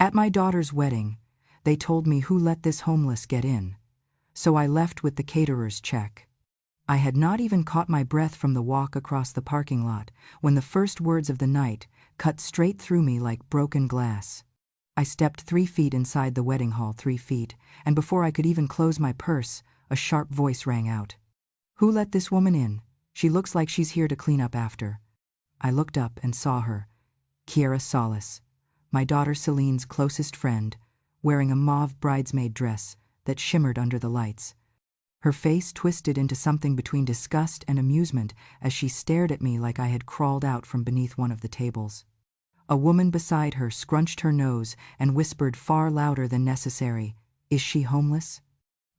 At my daughter's wedding, they told me who let this homeless get in. So I left with the caterer's check. I had not even caught my breath from the walk across the parking lot when the first words of the night cut straight through me like broken glass. I stepped 3 feet inside the wedding hall, 3 feet, and before I could even close my purse, a sharp voice rang out. "Who let this woman in? She looks like she's here to clean up after." I looked up and saw her, Kiera Solis, my daughter Celine's closest friend, wearing a mauve bridesmaid dress that shimmered under the lights. Her face twisted into something between disgust and amusement as she stared at me like I had crawled out from beneath one of the tables. A woman beside her scrunched her nose and whispered far louder than necessary, "Is she homeless?"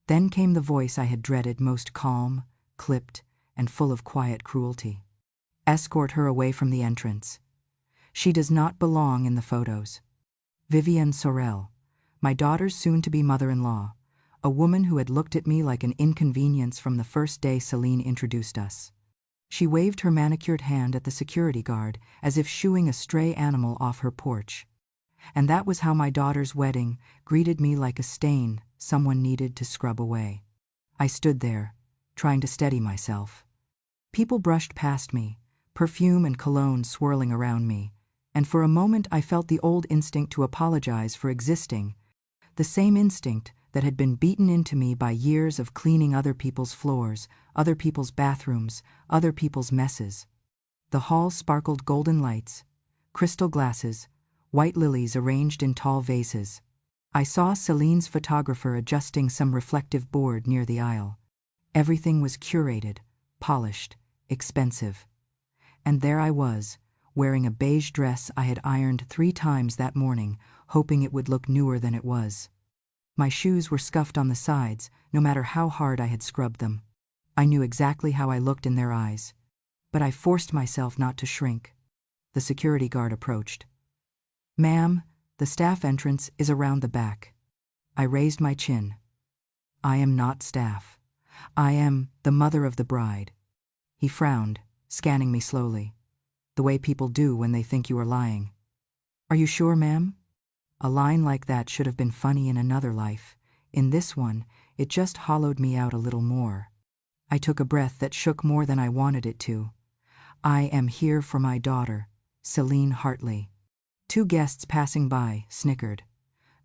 Then came the voice I had dreaded most, calm, clipped, and full of quiet cruelty. "Escort her away from the entrance. She does not belong in the photos." Vivienne Sorel, my daughter's soon-to-be mother-in-law, a woman who had looked at me like an inconvenience from the first day Celine introduced us. She waved her manicured hand at the security guard as if shooing a stray animal off her porch. And that was how my daughter's wedding greeted me, like a stain someone needed to scrub away. I stood there, trying to steady myself. People brushed past me, perfume and cologne swirling around me, and for a moment I felt the old instinct to apologize for existing, the same instinct that had been beaten into me by years of cleaning other people's floors, other people's bathrooms, other people's messes. The hall sparkled golden lights, crystal glasses, white lilies arranged in tall vases. I saw Celine's photographer adjusting some reflective board near the aisle. Everything was curated, polished, expensive. And there I was, wearing a beige dress I had ironed 3 times that morning, hoping it would look newer than it was. My shoes were scuffed on the sides, no matter how hard I had scrubbed them. I knew exactly how I looked in their eyes, but I forced myself not to shrink. The security guard approached. "Ma'am, the staff entrance is around the back." I raised my chin. "I am not staff. I am the mother of the bride." He frowned, scanning me slowly, the way people do when they think you are lying. "Are you sure, ma'am?" A line like that should have been funny in another life. In this one, it just hollowed me out a little more. I took a breath that shook more than I wanted it to. "I am here for my daughter, Celine Hartley." 2 guests passing by snickered.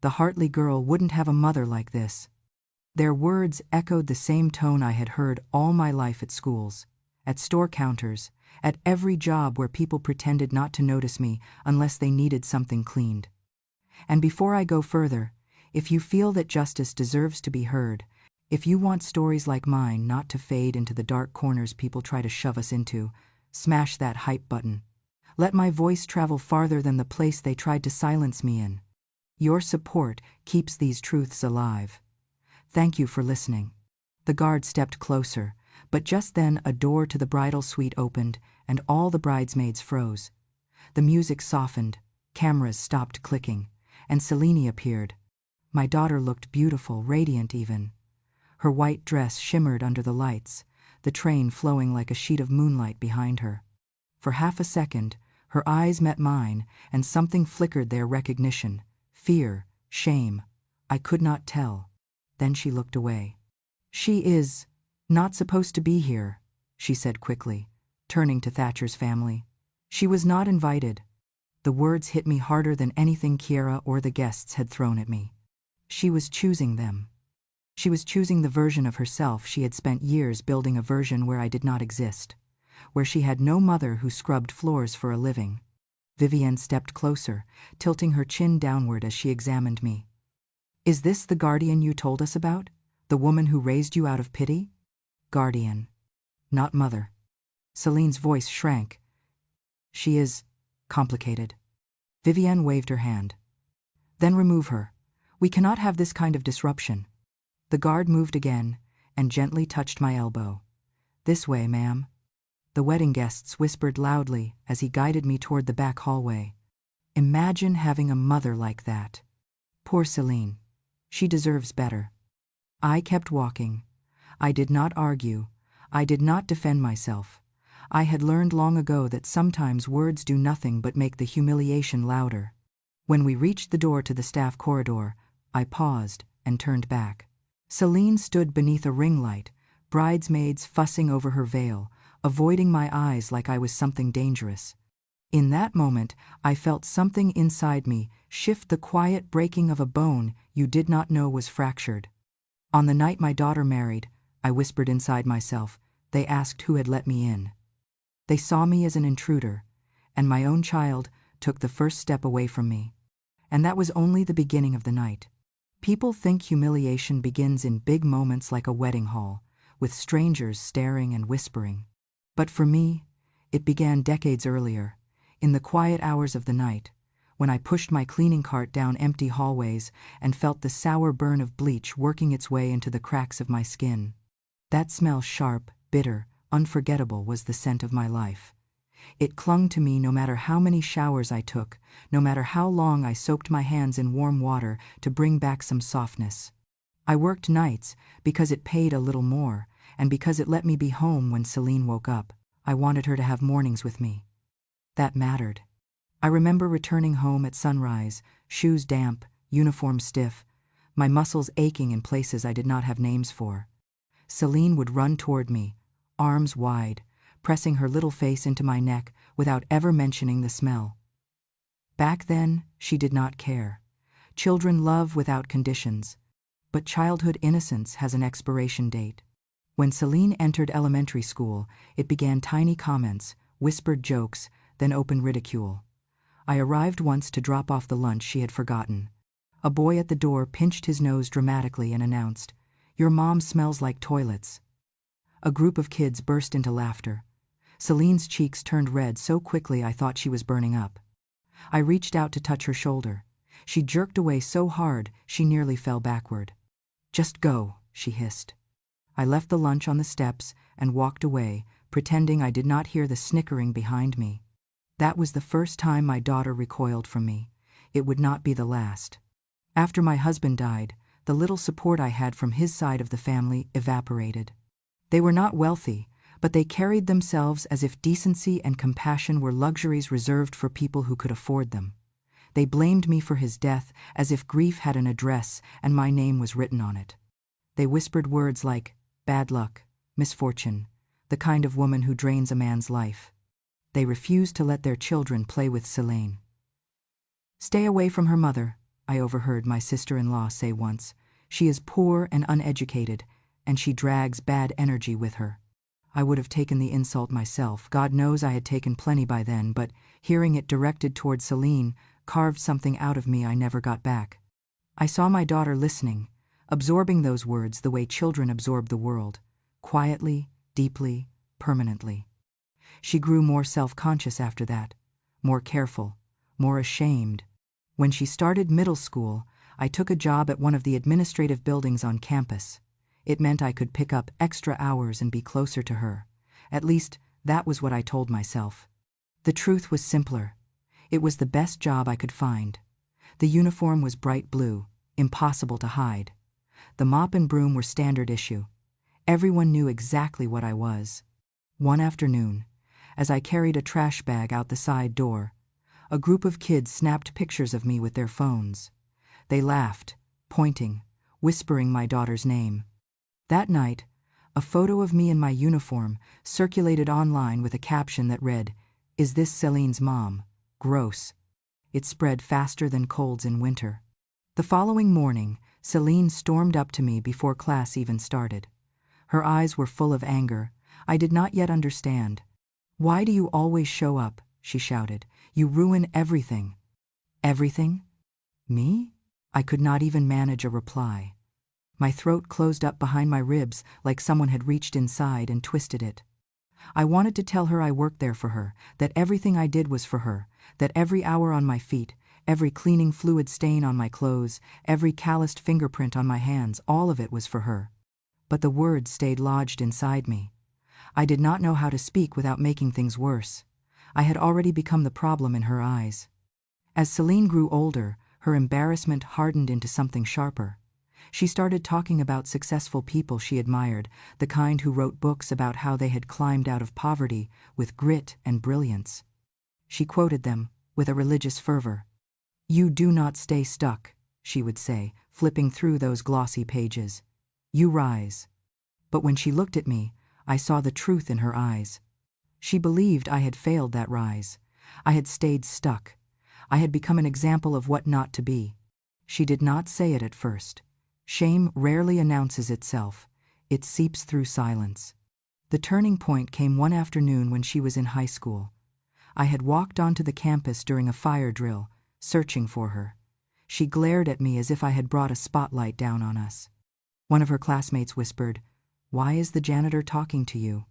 The Hartley girl wouldn't have a mother like this. Their words echoed the same tone I had heard all my life at schools, at store counters, at every job where people pretended not to notice me unless they needed something cleaned. And before I go further, if you feel that justice deserves to be heard, if you want stories like mine not to fade into the dark corners people try to shove us into, smash that hype button. Let my voice travel farther than the place they tried to silence me in. Your support keeps these truths alive. Thank you for listening. The guard stepped closer, but just then a door to the bridal suite opened and all the bridesmaids froze. The music softened, cameras stopped clicking, and Celine appeared. My daughter looked beautiful, radiant even. Her white dress shimmered under the lights, the train flowing like a sheet of moonlight behind her. For half a second, her eyes met mine, and something flickered there: recognition, fear, shame. I could not tell. Then she looked away. "She is not supposed to be here," she said quickly, turning to Thatcher's family. "She was not invited." The words hit me harder than anything Kiera or the guests had thrown at me. She was choosing them. She was choosing the version of herself she had spent years building, a version where I did not exist, where she had no mother who scrubbed floors for a living. Vivienne stepped closer, tilting her chin downward as she examined me. "Is this the guardian you told us about? The woman who raised you out of pity?" "Guardian, not mother." Celine's voice shrank. "She is complicated." Vivienne waved her hand. "Then remove her. We cannot have this kind of disruption." The guard moved again and gently touched my elbow. "This way, ma'am." The wedding guests whispered loudly as he guided me toward the back hallway. Imagine having a mother like that. Poor Celine. She deserves better. I kept walking. I did not argue. I did not defend myself. I had learned long ago that sometimes words do nothing but make the humiliation louder. When we reached the door to the staff corridor, I paused and turned back. Celine stood beneath a ring light, bridesmaids fussing over her veil, avoiding my eyes like I was something dangerous. In that moment, I felt something inside me shift, the quiet breaking of a bone you did not know was fractured. On the night my daughter married, I whispered inside myself, they asked who had let me in. They saw me as an intruder, and my own child took the first step away from me. And that was only the beginning of the night. People think humiliation begins in big moments like a wedding hall, with strangers staring and whispering. But for me, it began decades earlier, in the quiet hours of the night, when I pushed my cleaning cart down empty hallways and felt the sour burn of bleach working its way into the cracks of my skin. That smell, sharp, bitter, unforgettable, was the scent of my life. It clung to me no matter how many showers I took, no matter how long I soaked my hands in warm water to bring back some softness. I worked nights because it paid a little more, and because it let me be home when Celine woke up. I wanted her to have mornings with me. That mattered. I remember returning home at sunrise, shoes damp, uniform stiff, my muscles aching in places I did not have names for. Celine would run toward me, arms wide, pressing her little face into my neck without ever mentioning the smell. Back then, she did not care. Children love without conditions. But childhood innocence has an expiration date. When Celine entered elementary school, it began tiny comments, whispered jokes, then open ridicule. I arrived once to drop off the lunch she had forgotten. A boy at the door pinched his nose dramatically and announced, "Your mom smells like toilets." A group of kids burst into laughter. Celine's cheeks turned red so quickly I thought she was burning up. I reached out to touch her shoulder. She jerked away so hard she nearly fell backward. "Just go," she hissed. I left the lunch on the steps and walked away, pretending I did not hear the snickering behind me. That was the first time my daughter recoiled from me. It would not be the last. After my husband died, the little support I had from his side of the family evaporated. They were not wealthy, but they carried themselves as if decency and compassion were luxuries reserved for people who could afford them. They blamed me for his death as if grief had an address and my name was written on it. They whispered words like, bad luck, misfortune, the kind of woman who drains a man's life. They refused to let their children play with Celine. "Stay away from her mother," I overheard my sister-in-law say once. "She is poor and uneducated, and she drags bad energy with her." I would have taken the insult myself. God knows I had taken plenty by then, but hearing it directed toward Celine carved something out of me I never got back. I saw my daughter listening, absorbing those words the way children absorb the world, quietly, deeply, permanently. She grew more self-conscious after that, more careful, more ashamed. When she started middle school, I took a job at one of the administrative buildings on campus. It meant I could pick up extra hours and be closer to her. At least, that was what I told myself. The truth was simpler. It was the best job I could find. The uniform was bright blue, impossible to hide. The mop and broom were standard issue. Everyone knew exactly what I was. One afternoon, as I carried a trash bag out the side door, a group of kids snapped pictures of me with their phones. They laughed, pointing, whispering my daughter's name. That night, a photo of me in my uniform circulated online with a caption that read, "Is this Celine's mom? Gross." It spread faster than colds in winter. The following morning, Celine stormed up to me before class even started. Her eyes were full of anger. I did not yet understand. "Why do you always show up?" she shouted. "You ruin everything." Everything? Me? I could not even manage a reply. My throat closed up behind my ribs like someone had reached inside and twisted it. I wanted to tell her I worked there for her, that everything I did was for her, that every hour on my feet, every cleaning fluid stain on my clothes, every calloused fingerprint on my hands, all of it was for her. But the words stayed lodged inside me. I did not know how to speak without making things worse. I had already become the problem in her eyes. As Celine grew older, her embarrassment hardened into something sharper. She started talking about successful people she admired, the kind who wrote books about how they had climbed out of poverty with grit and brilliance. She quoted them with a religious fervor. "You do not stay stuck," she would say, flipping through those glossy pages. "You rise." But when she looked at me, I saw the truth in her eyes. She believed I had failed that rise. I had stayed stuck. I had become an example of what not to be. She did not say it at first. Shame rarely announces itself. It seeps through silence. The turning point came one afternoon when she was in high school. I had walked onto the campus during a fire drill, searching for her. She glared at me as if I had brought a spotlight down on us. One of her classmates whispered, "Why is the janitor talking to you?"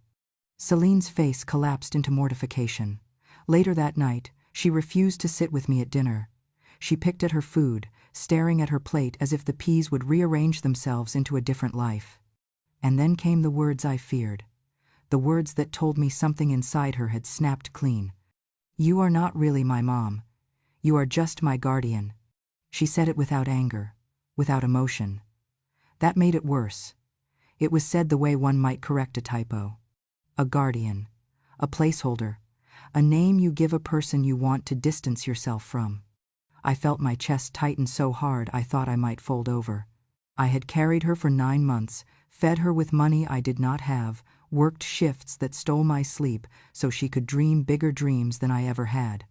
Celine's face collapsed into mortification. Later that night, she refused to sit with me at dinner. She picked at her food, staring at her plate as if the peas would rearrange themselves into a different life. And then came the words I feared. The words that told me something inside her had snapped clean. "You are not really my mom. You are just my guardian." She said it without anger, without emotion. That made it worse. It was said the way one might correct a typo. A guardian, a placeholder, a name you give a person you want to distance yourself from. I felt my chest tighten so hard I thought I might fold over. I had carried her for 9 months, fed her with money I did not have, worked shifts that stole my sleep so she could dream bigger dreams than I ever had.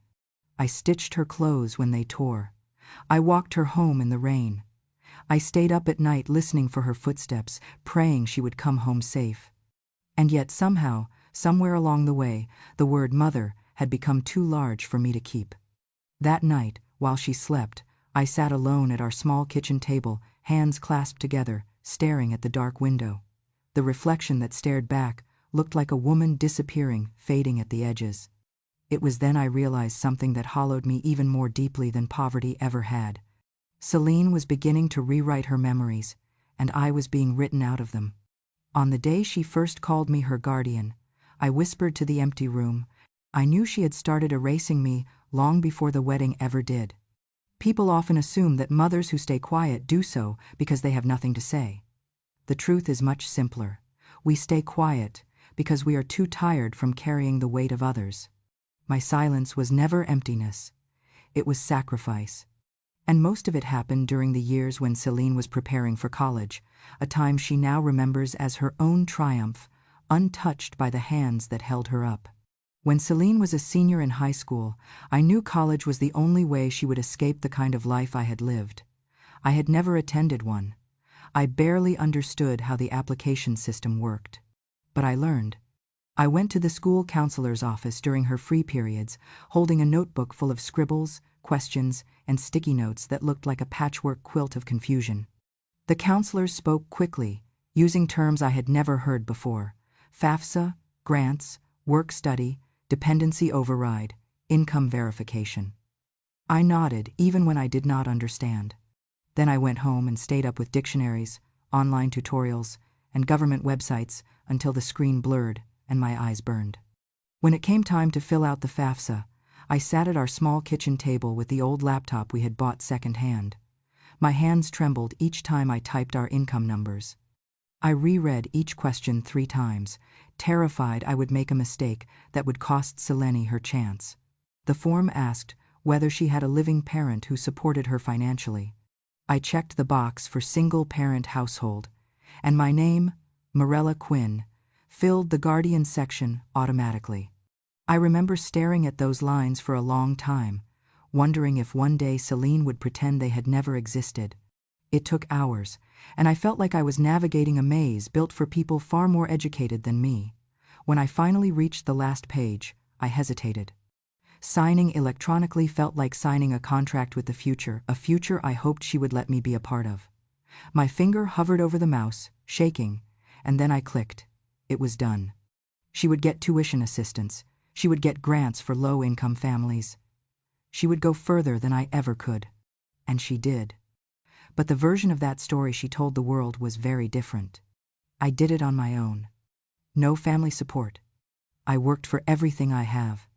I stitched her clothes when they tore. I walked her home in the rain. I stayed up at night listening for her footsteps, praying she would come home safe. And yet somehow, somewhere along the way, the word mother had become too large for me to keep. That night, while she slept, I sat alone at our small kitchen table, hands clasped together, staring at the dark window. The reflection that stared back looked like a woman disappearing, fading at the edges. It was then I realized something that hollowed me even more deeply than poverty ever had. Celine was beginning to rewrite her memories, and I was being written out of them. On the day she first called me her guardian, I whispered to the empty room. I knew she had started erasing me long before the wedding ever did. People often assume that mothers who stay quiet do so because they have nothing to say. The truth is much simpler. We stay quiet because we are too tired from carrying the weight of others. My silence was never emptiness. It was sacrifice. And most of it happened during the years when Celine was preparing for college, a time she now remembers as her own triumph, untouched by the hands that held her up. When Celine was a senior in high school, I knew college was the only way she would escape the kind of life I had lived. I had never attended one. I barely understood how the application system worked. But I learned. I went to the school counselor's office during her free periods, holding a notebook full of scribbles, questions, and sticky notes that looked like a patchwork quilt of confusion. The counselors spoke quickly, using terms I had never heard before: FAFSA, grants, work-study, dependency override, income verification. I nodded even when I did not understand. Then I went home and stayed up with dictionaries, online tutorials, and government websites until the screen blurred and my eyes burned. When it came time to fill out the FAFSA, I sat at our small kitchen table with the old laptop we had bought secondhand. My hands trembled each time I typed our income numbers. I reread each question 3 times, terrified I would make a mistake that would cost Selene her chance. The form asked whether she had a living parent who supported her financially. I checked the box for single-parent household, and my name, Morella Quinn, filled the guardian section automatically. I remember staring at those lines for a long time, wondering if one day Celine would pretend they had never existed. It took hours, and I felt like I was navigating a maze built for people far more educated than me. When I finally reached the last page, I hesitated. Signing electronically felt like signing a contract with the future, a future I hoped she would let me be a part of. My finger hovered over the mouse, shaking, and then I clicked. It was done. She would get tuition assistance. She would get grants for low-income families. She would go further than I ever could. And she did. But the version of that story she told the world was very different. I did it on my own. No family support. I worked for everything I have.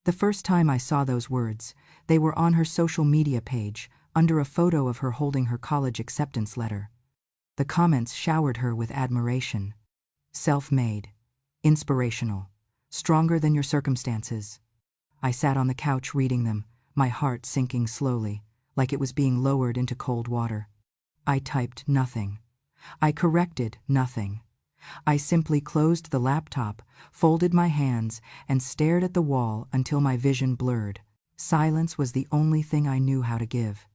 The first time I saw those words, they were on her social media page, under a photo of her holding her college acceptance letter. The comments showered her with admiration. Self-made. Inspirational. Stronger than your circumstances. I sat on the couch reading them, my heart sinking slowly. like it was being lowered into cold water. I typed nothing. I corrected nothing. I simply closed the laptop, folded my hands, and stared at the wall until my vision blurred. Silence was the only thing I knew how to give.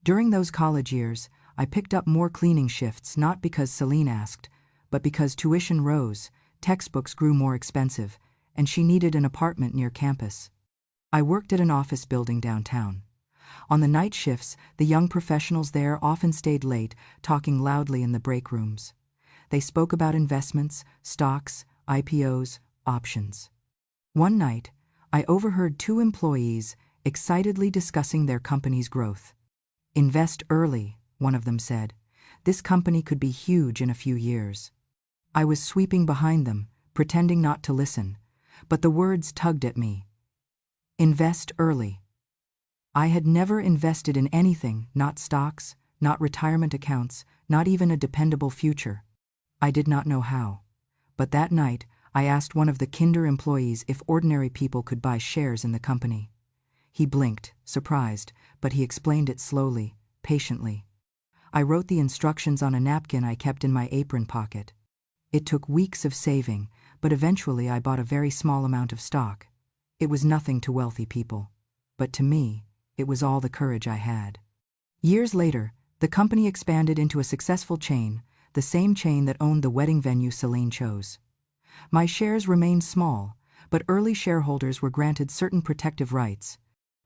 During those college years, I picked up more cleaning shifts not because Celine asked, but because tuition rose, textbooks grew more expensive, and she needed an apartment near campus. I worked at an office building downtown. On the night shifts, the young professionals there often stayed late, talking loudly in the break rooms. They spoke about investments, stocks, IPOs, options. One night, I overheard two employees excitedly discussing their company's growth. "Invest early," one of them said. "This company could be huge in a few years." I was sweeping behind them, pretending not to listen, but the words tugged at me. Invest early. I had never invested in anything, not stocks, not retirement accounts, not even a dependable future. I did not know how. But that night, I asked one of the Kinder employees if ordinary people could buy shares in the company. He blinked, surprised, but he explained it slowly, patiently. I wrote the instructions on a napkin I kept in my apron pocket. It took weeks of saving, but eventually I bought a very small amount of stock. It was nothing to wealthy people. But to me, it was all the courage I had. Years later, the company expanded into a successful chain, the same chain that owned the wedding venue Celine chose. My shares remained small, but early shareholders were granted certain protective rights.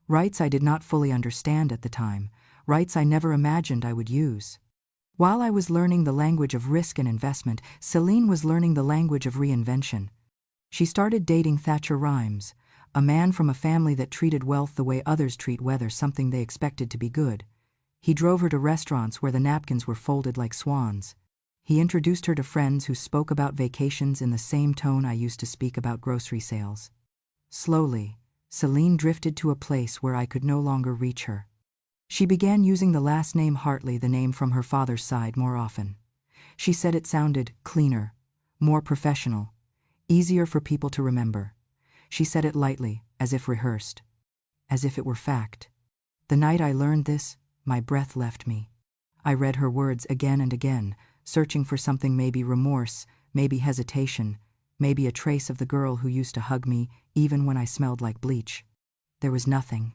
Rights I did not fully understand at the time, rights I never imagined I would use. While I was learning the language of risk and investment, Celine was learning the language of reinvention. She started dating Thatcher Rhymes, a man from a family that treated wealth the way others treat weather, something they expected to be good. He drove her to restaurants where the napkins were folded like swans. He introduced her to friends who spoke about vacations in the same tone I used to speak about grocery sales. Slowly, Celine drifted to a place where I could no longer reach her. She began using the last name Hartley, the name from her father's side, more often. She said it sounded cleaner, more professional, easier for people to remember. She said it lightly, as if rehearsed, as if it were fact. The night I learned this, my breath left me. I read her words again and again, searching for something, maybe remorse, maybe hesitation, maybe a trace of the girl who used to hug me even when I smelled like bleach. There was nothing.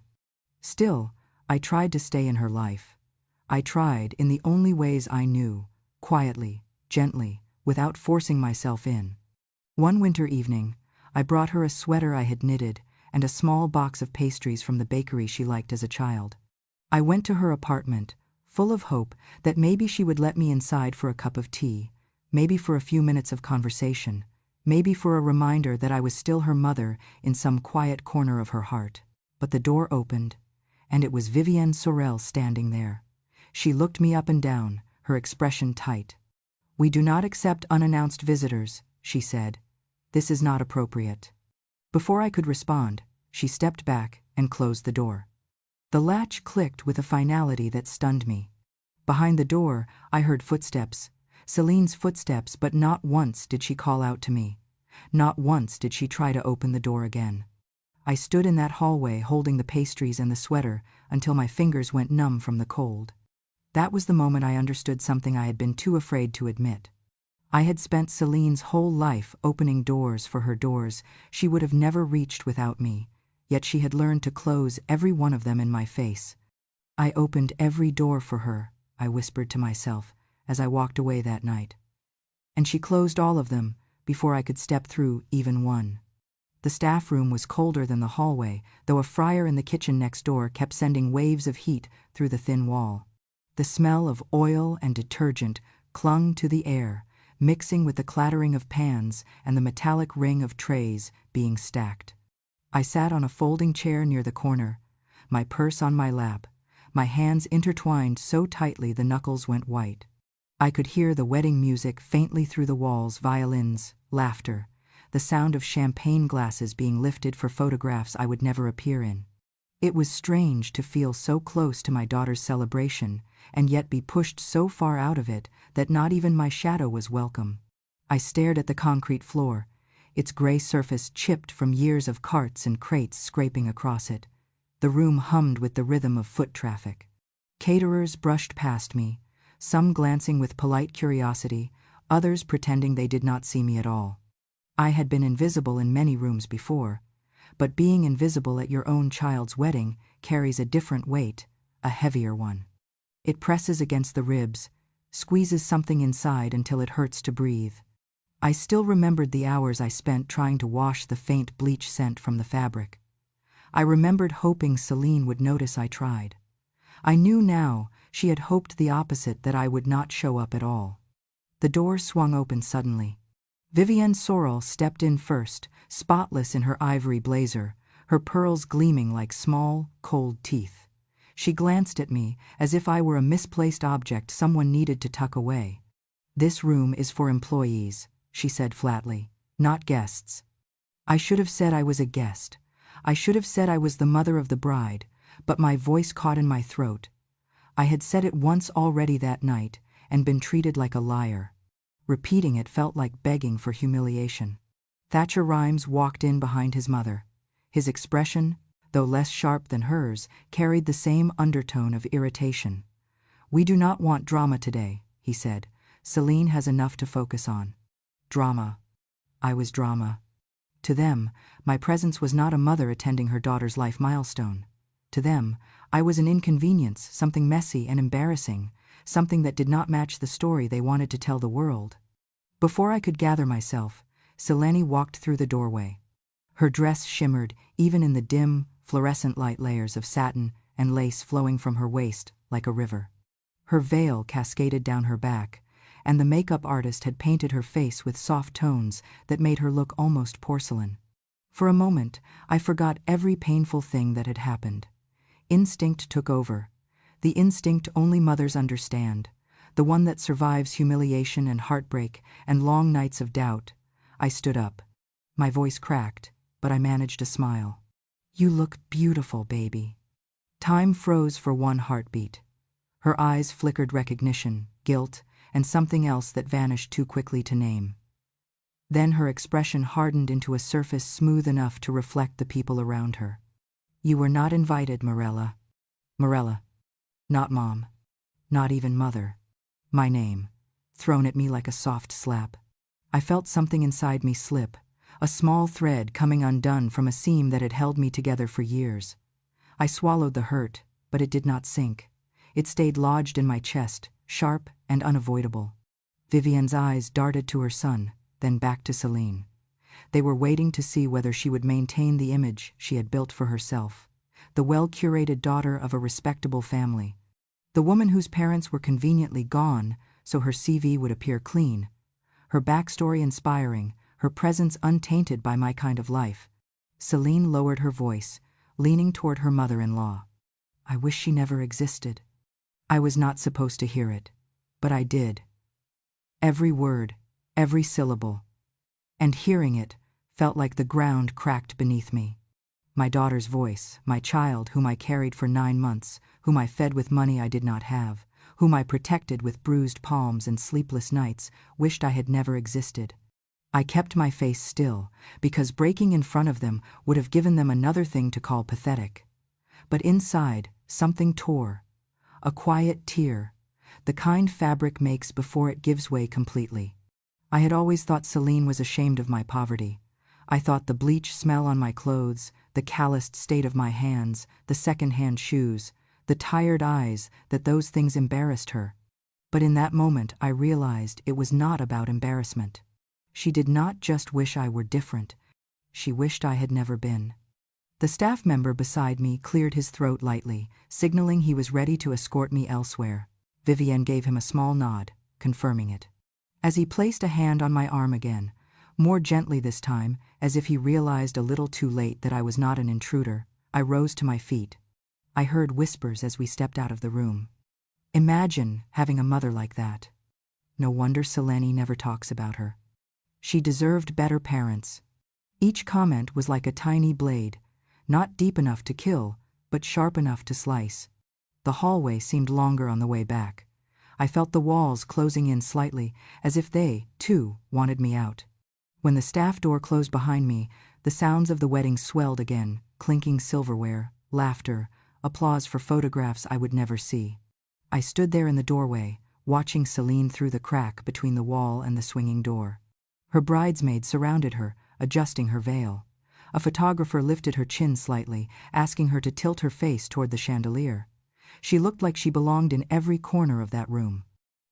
Still, I tried to stay in her life. I tried in the only ways I knew, quietly, gently, without forcing myself in. One winter evening, I brought her a sweater I had knitted and a small box of pastries from the bakery she liked as a child. I went to her apartment, full of hope that maybe she would let me inside for a cup of tea, maybe for a few minutes of conversation, maybe for a reminder that I was still her mother in some quiet corner of her heart. But the door opened, and it was Vivienne Sorel standing there. She looked me up and down, her expression tight. "We do not accept unannounced visitors," she said. "This is not appropriate." Before I could respond, she stepped back and closed the door. The latch clicked with a finality that stunned me. Behind the door, I heard footsteps, Celine's footsteps, but not once did she call out to me. Not once did she try to open the door again. I stood in that hallway holding the pastries and the sweater until my fingers went numb from the cold. That was the moment I understood something I had been too afraid to admit. I had spent Celine's whole life opening doors for her doors she would have never reached without me, yet she had learned to close every one of them in my face. "I opened every door for her," I whispered to myself as I walked away that night. And she closed all of them before I could step through even one. The staff room was colder than the hallway, though a fryer in the kitchen next door kept sending waves of heat through the thin wall. The smell of oil and detergent clung to the air, mixing with the clattering of pans and the metallic ring of trays being stacked. I sat on a folding chair near the corner, my purse on my lap, my hands intertwined so tightly the knuckles went white. I could hear the wedding music faintly through the walls, violins, laughter, the sound of champagne glasses being lifted for photographs I would never appear in. It was strange to feel so close to my daughter's celebration and yet be pushed so far out of it that not even my shadow was welcome. I stared at the concrete floor, its gray surface chipped from years of carts and crates scraping across it. The room hummed with the rhythm of foot traffic. Caterers brushed past me, some glancing with polite curiosity, others pretending they did not see me at all. I had been invisible in many rooms before, but being invisible at your own child's wedding carries a different weight, a heavier one. It presses against the ribs, squeezes something inside until it hurts to breathe. I still remembered the hours I spent trying to wash the faint bleach scent from the fabric. I remembered hoping Celine would notice I tried. I knew now she had hoped the opposite, that I would not show up at all. The door swung open suddenly. Vivienne Sorel stepped in first, spotless in her ivory blazer, her pearls gleaming like small, cold teeth. She glanced at me as if I were a misplaced object someone needed to tuck away. "This room is for employees," she said flatly, "not guests." I should have said I was a guest. I should have said I was the mother of the bride, but my voice caught in my throat. I had said it once already that night and been treated like a liar. Repeating it felt like begging for humiliation. Thatcher Rhymes walked in behind his mother. His expression, though less sharp than hers, carried the same undertone of irritation. "We do not want drama today," he said. "Celine has enough to focus on." Drama. I was drama. To them, my presence was not a mother attending her daughter's life milestone. To them, I was an inconvenience, something messy and embarrassing, something that did not match the story they wanted to tell the world. Before I could gather myself, Selene walked through the doorway. Her dress shimmered even in the dim, fluorescent light layers of satin and lace flowing from her waist like a river. Her veil cascaded down her back, and the makeup artist had painted her face with soft tones that made her look almost porcelain. For a moment, I forgot every painful thing that had happened. Instinct took over. The instinct only mothers understand, the one that survives humiliation and heartbreak and long nights of doubt. I stood up. My voice cracked, but I managed a smile. "You look beautiful, baby." Time froze for one heartbeat. Her eyes flickered recognition, guilt, and something else that vanished too quickly to name. Then her expression hardened into a surface smooth enough to reflect the people around her. "You were not invited, Morella." Morella. Not mom. Not even mother. My name, thrown at me like a soft slap. I felt something inside me slip, a small thread coming undone from a seam that had held me together for years. I swallowed the hurt, but it did not sink. It stayed lodged in my chest, sharp and unavoidable. Vivienne's eyes darted to her son, then back to Celine. They were waiting to see whether she would maintain the image she had built for herself, the well-curated daughter of a respectable family, the woman whose parents were conveniently gone so her CV would appear clean, her backstory inspiring, her presence untainted by my kind of life. Celine lowered her voice, leaning toward her mother-in-law. "I wish she never existed." I was not supposed to hear it, but I did. Every word, every syllable. And hearing it felt like the ground cracked beneath me. My daughter's voice, my child whom I carried for 9 months, whom I fed with money I did not have, whom I protected with bruised palms and sleepless nights, wished I had never existed. I kept my face still, because breaking in front of them would have given them another thing to call pathetic. But inside, something tore. A quiet tear, the kind fabric makes before it gives way completely. I had always thought Celine was ashamed of my poverty. I thought the bleach smell on my clothes, the calloused state of my hands, the second-hand shoes, the tired eyes, that those things embarrassed her. But in that moment I realized it was not about embarrassment. She did not just wish I were different. She wished I had never been. The staff member beside me cleared his throat lightly, signaling he was ready to escort me elsewhere. Vivienne gave him a small nod, confirming it. As he placed a hand on my arm again, more gently this time, as if he realized a little too late that I was not an intruder, I rose to my feet. I heard whispers as we stepped out of the room. Imagine having a mother like that. No wonder Selene never talks about her. She deserved better parents. Each comment was like a tiny blade, not deep enough to kill, but sharp enough to slice. The hallway seemed longer on the way back. I felt the walls closing in slightly, as if they, too, wanted me out. When the staff door closed behind me, the sounds of the wedding swelled again, clinking silverware, laughter, applause for photographs I would never see. I stood there in the doorway, watching Celine through the crack between the wall and the swinging door. Her bridesmaids surrounded her, adjusting her veil. A photographer lifted her chin slightly, asking her to tilt her face toward the chandelier. She looked like she belonged in every corner of that room.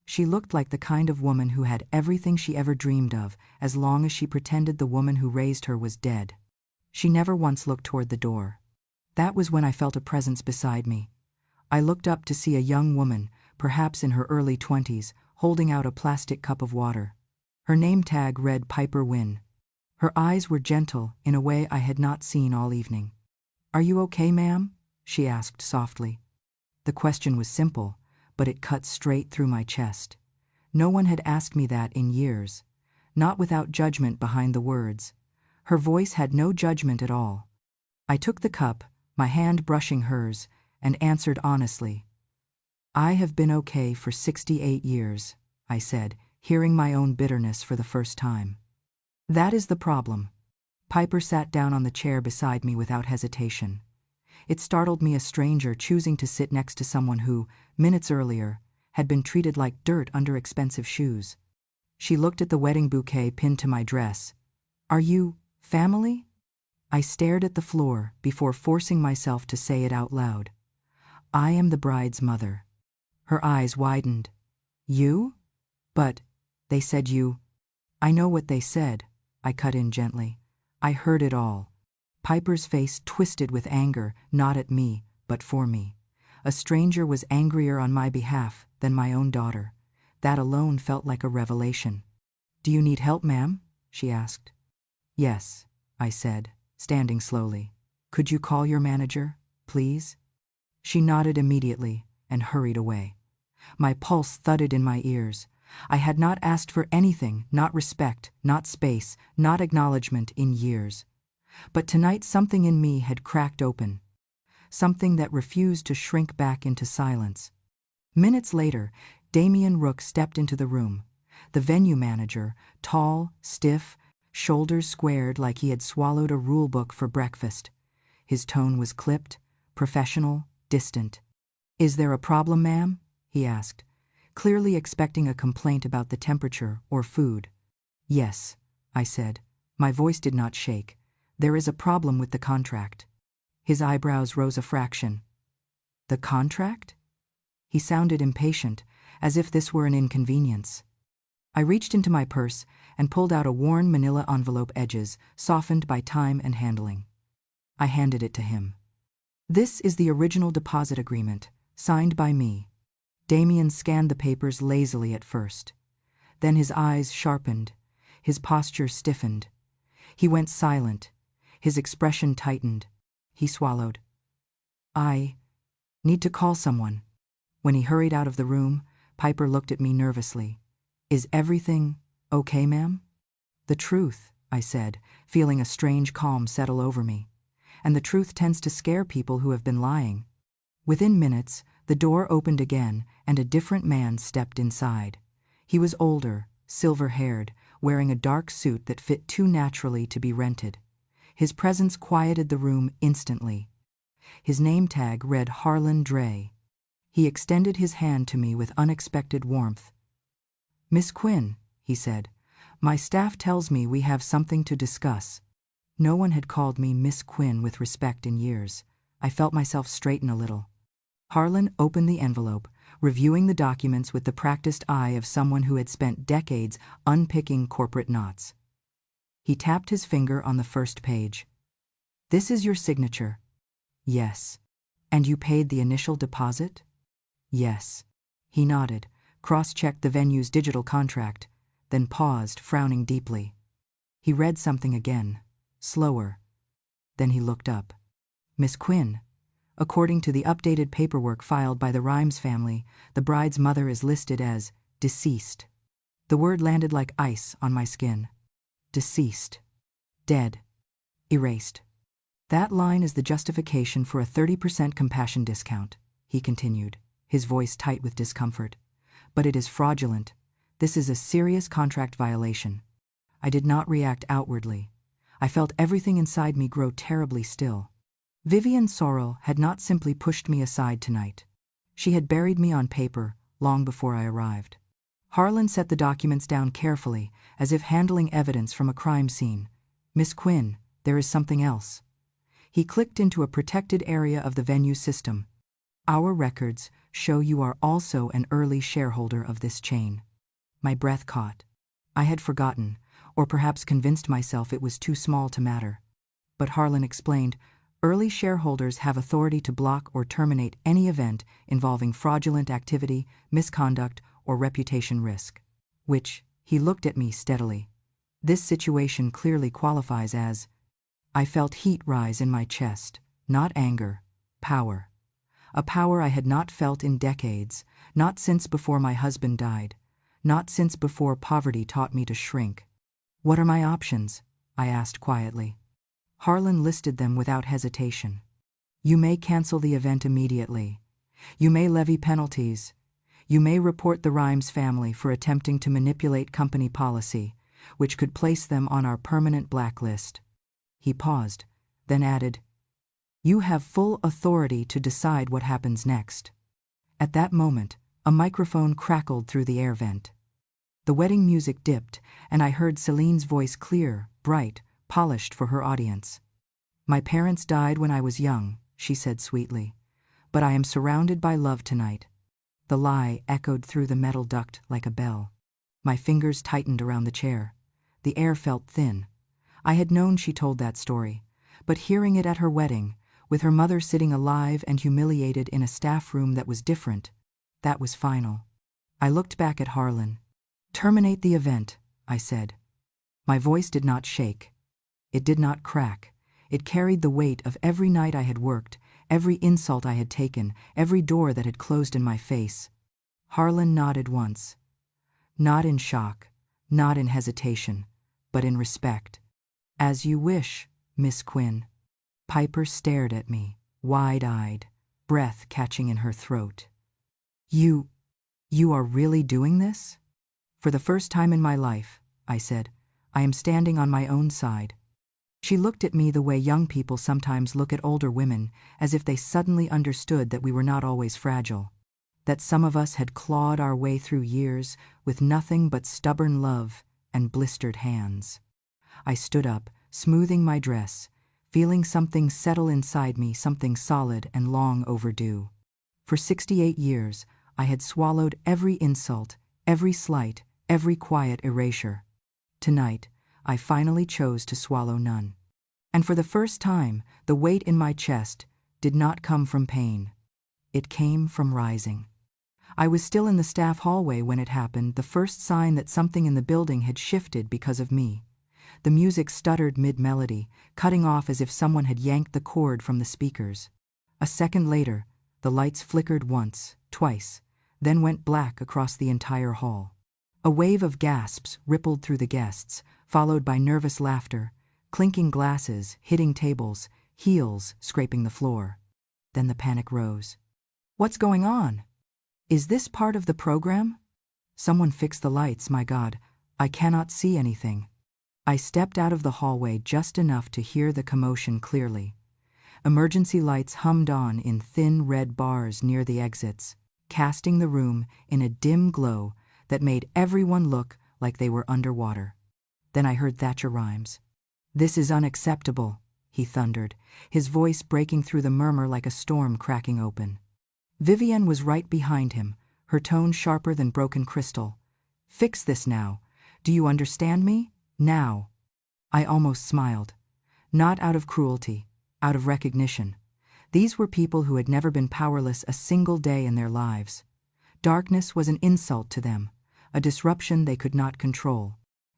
She looked like the kind of woman who had everything she ever dreamed of, as long as she pretended the woman who raised her was dead. She never once looked toward the door. That was when I felt a presence beside me. I looked up to see a young woman, perhaps in her early 20s, holding out a plastic cup of water. Her name tag read Piper Wynn. Her eyes were gentle in a way I had not seen all evening. "Are you okay, ma'am?" she asked softly. The question was simple, but it cut straight through my chest. No one had asked me that in years, not without judgment behind the words. Her voice had no judgment at all. I took the cup, my hand brushing hers, and answered honestly. "I have been okay for 68 years, I said, hearing my own bitterness for the first time. "That is the problem." Piper sat down on the chair beside me without hesitation. It startled me, a stranger choosing to sit next to someone who, minutes earlier, had been treated like dirt under expensive shoes. She looked at the wedding bouquet pinned to my dress. "Are you family?" I stared at the floor before forcing myself to say it out loud. "I am the bride's mother." Her eyes widened. "You? But they said you—" "I know what they said," I cut in gently. "I heard it all." Piper's face twisted with anger, not at me, but for me. A stranger was angrier on my behalf than my own daughter. That alone felt like a revelation. "Do you need help, ma'am?" she asked. "Yes," I said, standing slowly. "Could you call your manager, please?" She nodded immediately and hurried away. My pulse thudded in my ears. I had not asked for anything, not respect, not space, not acknowledgement in years. But tonight something in me had cracked open. Something that refused to shrink back into silence. Minutes later, Damien Rook stepped into the room. The venue manager, tall, stiff, shoulders squared like he had swallowed a rulebook for breakfast. His tone was clipped, professional, distant. "Is there a problem, ma'am?" he asked, clearly expecting a complaint about the temperature or food. "Yes," I said. My voice did not shake. "There is a problem with the contract." His eyebrows rose a fraction. "The contract?" He sounded impatient, as if this were an inconvenience. I reached into my purse and pulled out a worn manila envelope, edges softened by time and handling. I handed it to him. "This is the original deposit agreement, signed by me." Damien scanned the papers lazily at first. Then his eyes sharpened, his posture stiffened. He went silent, his expression tightened. He swallowed. "I need to call someone." When he hurried out of the room, Piper looked at me nervously. "Is everything okay, ma'am?" "The truth," I said, feeling a strange calm settle over me. And the truth tends to scare people who have been lying. Within minutes, the door opened again and a different man stepped inside. He was older, silver-haired, wearing a dark suit that fit too naturally to be rented. His presence quieted the room instantly. His name tag read Harlan Dray. He extended his hand to me with unexpected warmth. "Miss Quinn," he said, "my staff tells me we have something to discuss." No one had called me Miss Quinn with respect in years. I felt myself straighten a little. Harlan opened the envelope, reviewing the documents with the practiced eye of someone who had spent decades unpicking corporate knots. He tapped his finger on the first page. "This is your signature." "Yes." "And you paid the initial deposit?" "Yes." He nodded, cross-checked the venue's digital contract, then paused, frowning deeply. He read something again, slower. Then he looked up. "Miss Quinn, according to the updated paperwork filed by the Rhymes family, the bride's mother is listed as deceased." The word landed like ice on my skin. Deceased. Dead. Erased. "That line is the justification for a 30% compassion discount," he continued, his voice tight with discomfort. "But it is fraudulent. This is a serious contract violation." I did not react outwardly. I felt everything inside me grow terribly still. Vivian Sorrell had not simply pushed me aside tonight. She had buried me on paper long before I arrived. Harlan set the documents down carefully, as if handling evidence from a crime scene. "Miss Quinn, there is something else." He clicked into a protected area of the venue system. "Our records show you are also an early shareholder of this chain." My breath caught. I had forgotten, or perhaps convinced myself it was too small to matter. But Harlan explained, "Early shareholders have authority to block or terminate any event involving fraudulent activity, misconduct, or reputation risk." Which, he looked at me steadily. "This situation clearly qualifies as—" I felt heat rise in my chest, not anger, power. A power I had not felt in decades, not since before my husband died, not since before poverty taught me to shrink. "What are my options?" I asked quietly. Harlan listed them without hesitation. "You may cancel the event immediately. You may levy penalties. You may report the Rhymes family for attempting to manipulate company policy, which could place them on our permanent blacklist." He paused, then added, "You have full authority to decide what happens next." At that moment, a microphone crackled through the air vent. The wedding music dipped, and I heard Celine's voice clear, bright, polished for her audience. "My parents died when I was young," she said sweetly, "but I am surrounded by love tonight." The lie echoed through the metal duct like a bell. My fingers tightened around the chair. The air felt thin. I had known she told that story, but hearing it at her wedding, with her mother sitting alive and humiliated in a staff room that was different, that was final. I looked back at Harlan. "Terminate the event," I said. My voice did not shake. It did not crack. It carried the weight of every night I had worked, every insult I had taken, every door that had closed in my face. Harlan nodded once. Not in shock, not in hesitation, but in respect. "As you wish, Miss Quinn." Piper stared at me, wide-eyed, breath catching in her throat. You are really doing this?" "For the first time in my life," I said, "I am standing on my own side." She looked at me the way young people sometimes look at older women, as if they suddenly understood that we were not always fragile, that some of us had clawed our way through years with nothing but stubborn love and blistered hands. I stood up, smoothing my dress, feeling something settle inside me, something solid and long overdue. For 68 years, I had swallowed every insult, every slight, every quiet erasure. Tonight, I finally chose to swallow none. And for the first time, the weight in my chest did not come from pain. It came from rising. I was still in the staff hallway when it happened, the first sign that something in the building had shifted because of me. The music stuttered mid-melody, cutting off as if someone had yanked the cord from the speakers. A second later, the lights flickered once, twice, then went black across the entire hall. A wave of gasps rippled through the guests, followed by nervous laughter, clinking glasses, hitting tables, heels scraping the floor. Then the panic rose. "What's going on? Is this part of the program? Someone fix the lights, my God, I cannot see anything." I stepped out of the hallway just enough to hear the commotion clearly. Emergency lights hummed on in thin red bars near the exits, casting the room in a dim glow that made everyone look like they were underwater. Then I heard Thatcher Rhymes. "This is unacceptable," he thundered, his voice breaking through the murmur like a storm cracking open. Vivienne was right behind him, her tone sharper than broken crystal. "Fix this now. Do you understand me? Now." I almost smiled. Not out of cruelty, out of recognition. These were people who had never been powerless a single day in their lives. Darkness was an insult to them, a disruption they could not control.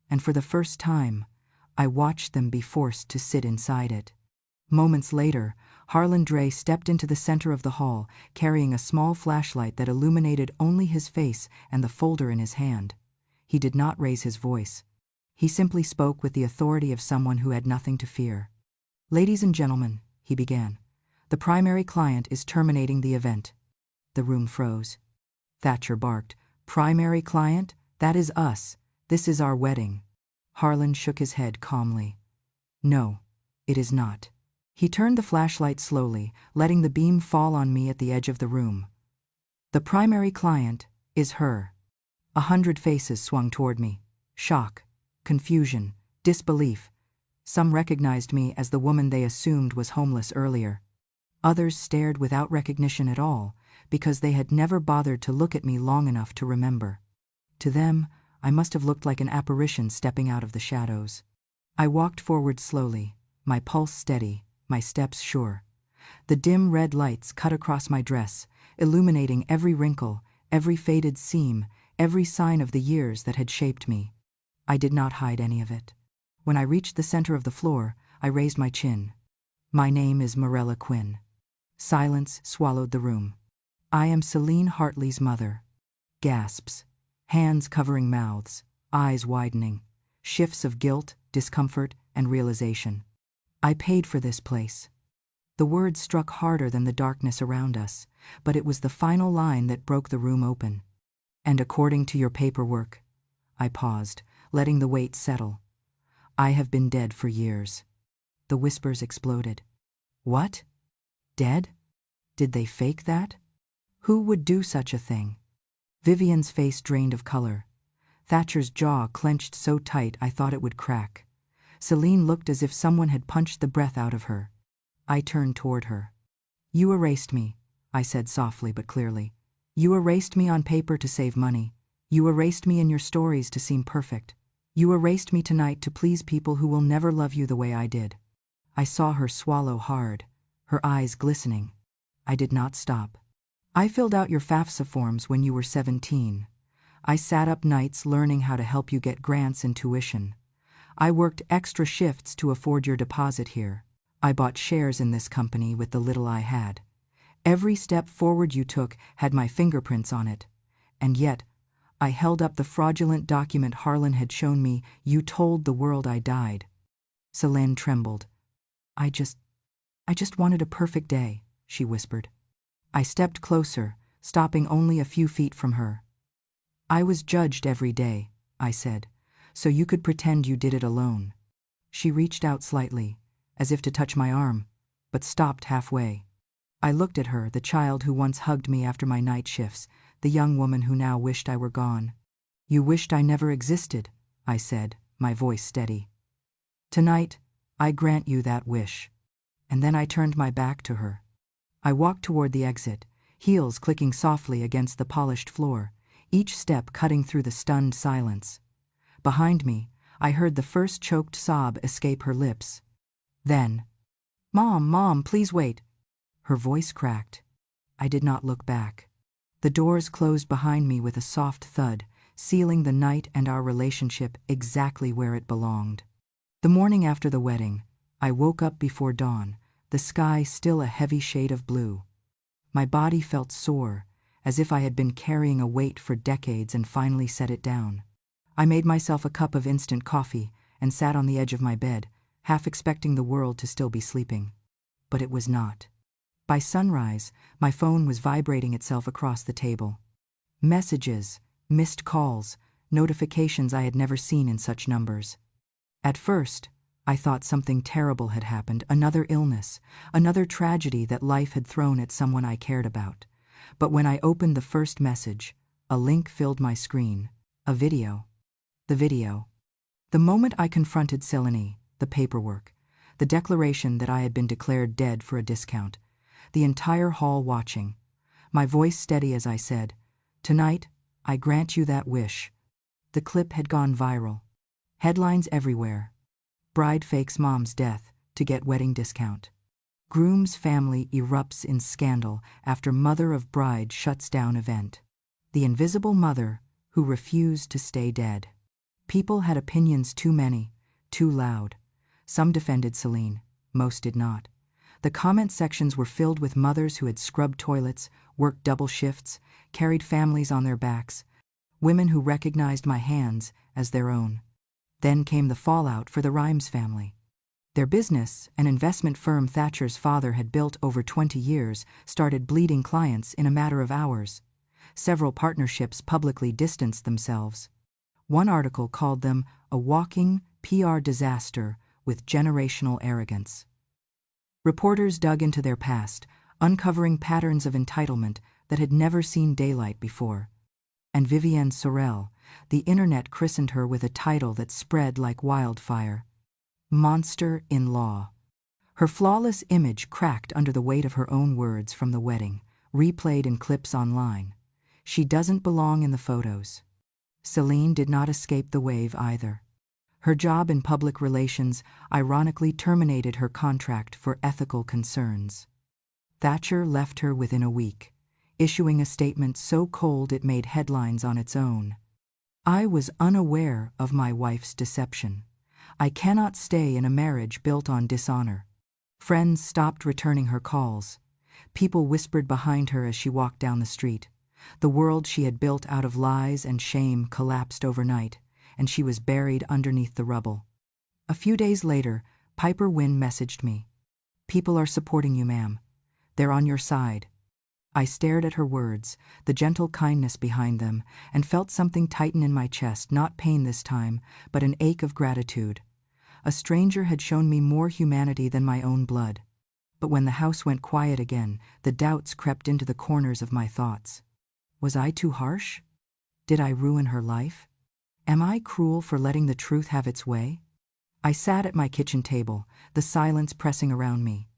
And for the first time, I watched them be forced to sit inside it. Moments later, Harlan Dray stepped into the center of the hall, carrying a small flashlight that illuminated only his face and the folder in his hand. He did not raise his voice. He simply spoke with the authority of someone who had nothing to fear. "Ladies and gentlemen," he began, "the primary client is terminating the event." The room froze. Thatcher barked, "Primary client? That is us. This is our wedding." Harlan shook his head calmly. "No, it is not." He turned the flashlight slowly, letting the beam fall on me at the edge of the room. The primary client is her. 100 faces swung toward me. Shock, confusion, disbelief. Some recognized me as the woman they assumed was homeless earlier. Others stared without recognition at all, because they had never bothered to look at me long enough to remember. To them, I must have looked like an apparition stepping out of the shadows. I walked forward slowly, my pulse steady, my steps sure. The dim red lights cut across my dress, illuminating every wrinkle, every faded seam, every sign of the years that had shaped me. I did not hide any of it. When I reached the center of the floor, I raised my chin. My name is Morella Quinn. Silence swallowed the room. I am Celine Hartley's mother. Gasps. Hands covering mouths, eyes widening. Shifts of guilt, discomfort, and realization. I paid for this place. The words struck harder than the darkness around us, but it was the final line that broke the room open. And according to your paperwork, I paused, letting the weight settle. I have been dead for years. The whispers exploded. What? Dead? Did they fake that? Who would do such a thing? Vivian's face drained of color. Thatcher's jaw clenched so tight I thought it would crack. Celine looked as if someone had punched the breath out of her. I turned toward her. You erased me, I said softly but clearly. You erased me on paper to save money. You erased me in your stories to seem perfect. You erased me tonight to please people who will never love you the way I did. I saw her swallow hard, her eyes glistening. I did not stop. I filled out your FAFSA forms when you were 17. I sat up nights learning how to help you get grants and tuition. I worked extra shifts to afford your deposit here. I bought shares in this company with the little I had. Every step forward you took had my fingerprints on it. And yet, I held up the fraudulent document Harlan had shown me. You told the world I died. Celine trembled. I just wanted a perfect day, she whispered. I stepped closer, stopping only a few feet from her. I was judged every day, I said, so you could pretend you did it alone. She reached out slightly, as if to touch my arm, but stopped halfway. I looked at her, the child who once hugged me after my night shifts, the young woman who now wished I were gone. You wished I never existed, I said, my voice steady. Tonight, I grant you that wish. And then I turned my back to her. I walked toward the exit, heels clicking softly against the polished floor, each step cutting through the stunned silence. Behind me, I heard the first choked sob escape her lips. Then, Mom, please wait. Her voice cracked. I did not look back. The doors closed behind me with a soft thud, sealing the night and our relationship exactly where it belonged. The morning after the wedding, I woke up before dawn, the sky still a heavy shade of blue. My body felt sore, as if I had been carrying a weight for decades and finally set it down. I made myself a cup of instant coffee and sat on the edge of my bed, half expecting the world to still be sleeping. But it was not. By sunrise, my phone was vibrating itself across the table. Messages, missed calls, notifications I had never seen in such numbers. At first, I thought something terrible had happened, another illness, another tragedy that life had thrown at someone I cared about. But when I opened the first message, a link filled my screen. A video. The video. The moment I confronted Celine, the paperwork, the declaration that I had been declared dead for a discount, the entire hall watching, my voice steady as I said, "Tonight, I grant you that wish." The clip had gone viral. Headlines everywhere. Bride fakes mom's death to get wedding discount. Groom's family erupts in scandal after mother of bride shuts down event. The invisible mother who refused to stay dead. People had opinions too many, too loud. Some defended Celine, most did not. The comment sections were filled with mothers who had scrubbed toilets, worked double shifts, carried families on their backs, women who recognized my hands as their own. Then came the fallout for the Rhymes family. Their business, an investment firm Thatcher's father had built over 20 years, started bleeding clients in a matter of hours. Several partnerships publicly distanced themselves. One article called them a walking PR disaster with generational arrogance. Reporters dug into their past, uncovering patterns of entitlement, that had never seen daylight before. And Vivienne Sorel, the internet christened her with a title that spread like wildfire: Monster in Law. Her flawless image cracked under the weight of her own words from the wedding, replayed in clips online. She doesn't belong in the photos. Celine did not escape the wave either. Her job in public relations ironically terminated her contract for ethical concerns. Thatcher left her within a week, issuing a statement so cold it made headlines on its own. I was unaware of my wife's deception. I cannot stay in a marriage built on dishonor. Friends stopped returning her calls. People whispered behind her as she walked down the street. The world she had built out of lies and shame collapsed overnight, and she was buried underneath the rubble. A few days later, Piper Wynn messaged me. "People are supporting you, ma'am. They're on your side." I stared at her words, the gentle kindness behind them, and felt something tighten in my chest, not pain this time, but an ache of gratitude. A stranger had shown me more humanity than my own blood. But when the house went quiet again, the doubts crept into the corners of my thoughts. Was I too harsh? Did I ruin her life? Am I cruel for letting the truth have its way? I sat at my kitchen table, the silence pressing around me.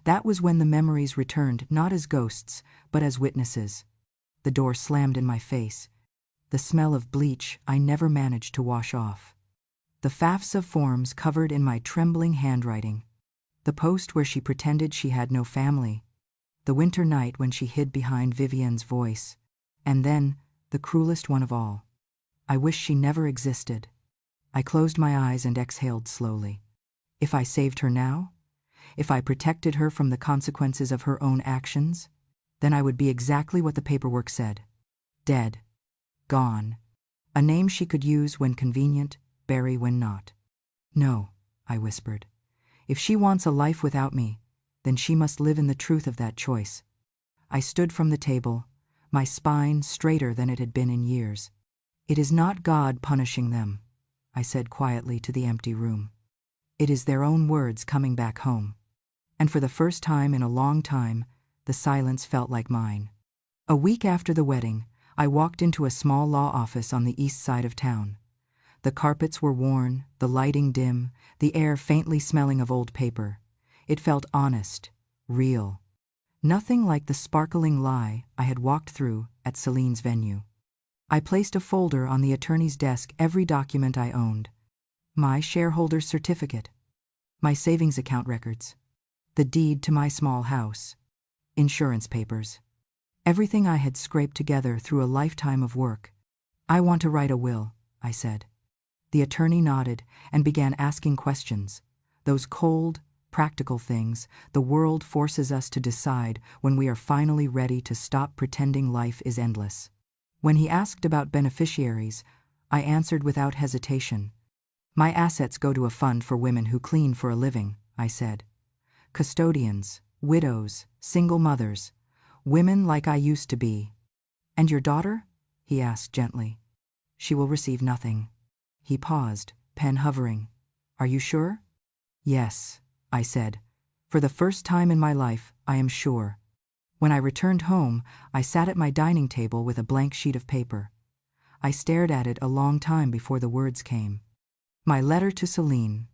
That was when the memories returned, not as ghosts, but as witnesses. The door slammed in my face. The smell of bleach I never managed to wash off. The FAFSA forms covered in my trembling handwriting. The post where she pretended she had no family. The winter night when she hid behind Vivienne's voice. And then, the cruelest one of all. I wish she never existed. I closed my eyes and exhaled slowly. If I saved her now? If I protected her from the consequences of her own actions? Then I would be exactly what the paperwork said. Dead. Gone. A name she could use when convenient, bury when not. No, I whispered. If she wants a life without me, then she must live in the truth of that choice. I stood from the table, my spine straighter than it had been in years. It is not God punishing them, I said quietly to the empty room. It is their own words coming back home. And for the first time in a long time, the silence felt like mine. A week after the wedding, I walked into a small law office on the east side of town. The carpets were worn, the lighting dim, the air faintly smelling of old paper. It felt honest, real. Nothing like the sparkling lie I had walked through at Celine's venue. I placed a folder on the attorney's desk, every document I owned. My shareholder's certificate, my savings account records, the deed to my small house, insurance papers. Everything I had scraped together through a lifetime of work. "I want to write a will," I said. The attorney nodded and began asking questions. Those cold, practical things the world forces us to decide when we are finally ready to stop pretending life is endless. When he asked about beneficiaries, I answered without hesitation. "My assets go to a fund for women who clean for a living," I said. "Custodians, widows, single mothers, women like I used to be." "And your daughter?" he asked gently. "She will receive nothing." He paused, pen hovering. "Are you sure?" "Yes," I said. "For the first time in my life, I am sure." When I returned home, I sat at my dining table with a blank sheet of paper. I stared at it a long time before the words came. My letter to Celine.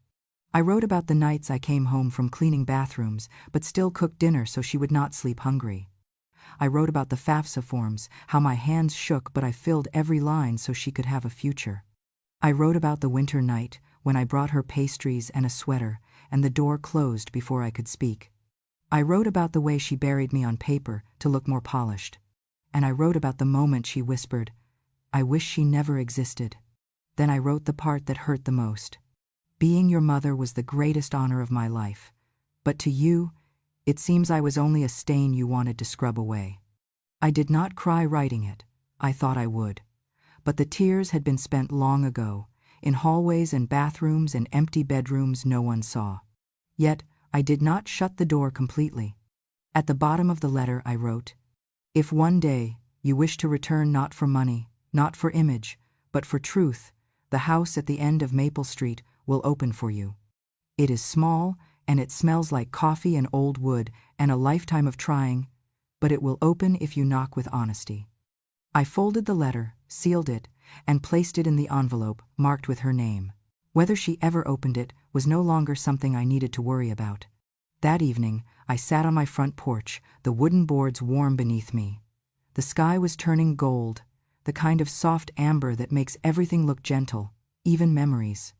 I wrote about the nights I came home from cleaning bathrooms, but still cooked dinner so she would not sleep hungry. I wrote about the FAFSA forms, how my hands shook but I filled every line so she could have a future. I wrote about the winter night when I brought her pastries and a sweater, and the door closed before I could speak. I wrote about the way she buried me on paper to look more polished. And I wrote about the moment she whispered, "I wish she never existed." Then I wrote the part that hurt the most. "Being your mother was the greatest honor of my life. But to you, it seems I was only a stain you wanted to scrub away." I did not cry writing it. I thought I would. But the tears had been spent long ago, in hallways and bathrooms and empty bedrooms no one saw. Yet, I did not shut the door completely. At the bottom of the letter I wrote, "If one day you wish to return not for money, not for image, but for truth, the house at the end of Maple Street will open for you. It is small, and it smells like coffee and old wood and a lifetime of trying. but it will open if you knock with honesty. I folded the letter, sealed it, and placed it in the envelope marked with her name. Whether she ever opened it was no longer something I needed to worry about. That evening, I sat on my front porch, the wooden boards warm beneath me. The sky was turning gold, the kind of soft amber that makes everything look gentle, even memories.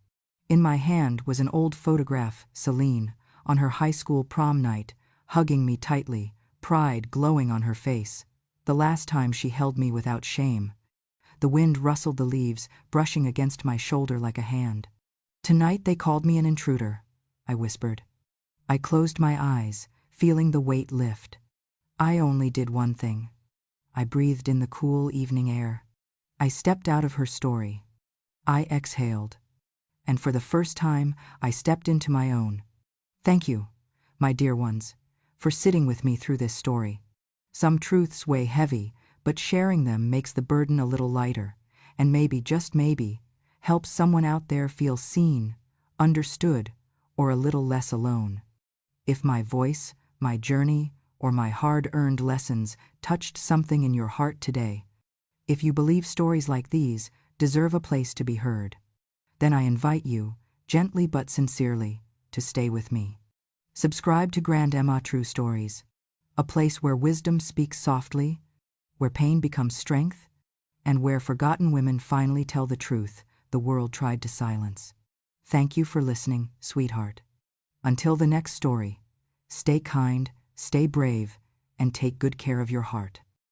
In my hand was an old photograph, Celine, on her high school prom night, hugging me tightly, pride glowing on her face. The last time she held me without shame. The wind rustled the leaves, brushing against my shoulder like a hand. "Tonight they called me an intruder," I whispered. I closed my eyes, feeling the weight lift. I only did one thing. I breathed in the cool evening air. I stepped out of her story. I exhaled. And for the first time, I stepped into my own. Thank you, my dear ones, for sitting with me through this story. Some truths weigh heavy, but sharing them makes the burden a little lighter, and maybe, just maybe, helps someone out there feel seen, understood, or a little less alone. If my voice, my journey, or my hard-earned lessons touched something in your heart today, if you believe stories like these deserve a place to be heard, then I invite you, gently but sincerely, to stay with me. Subscribe to Grand Emma True Stories, a place where wisdom speaks softly, where pain becomes strength, and where forgotten women finally tell the truth the world tried to silence. Thank you for listening, sweetheart. Until the next story, stay kind, stay brave, and take good care of your heart.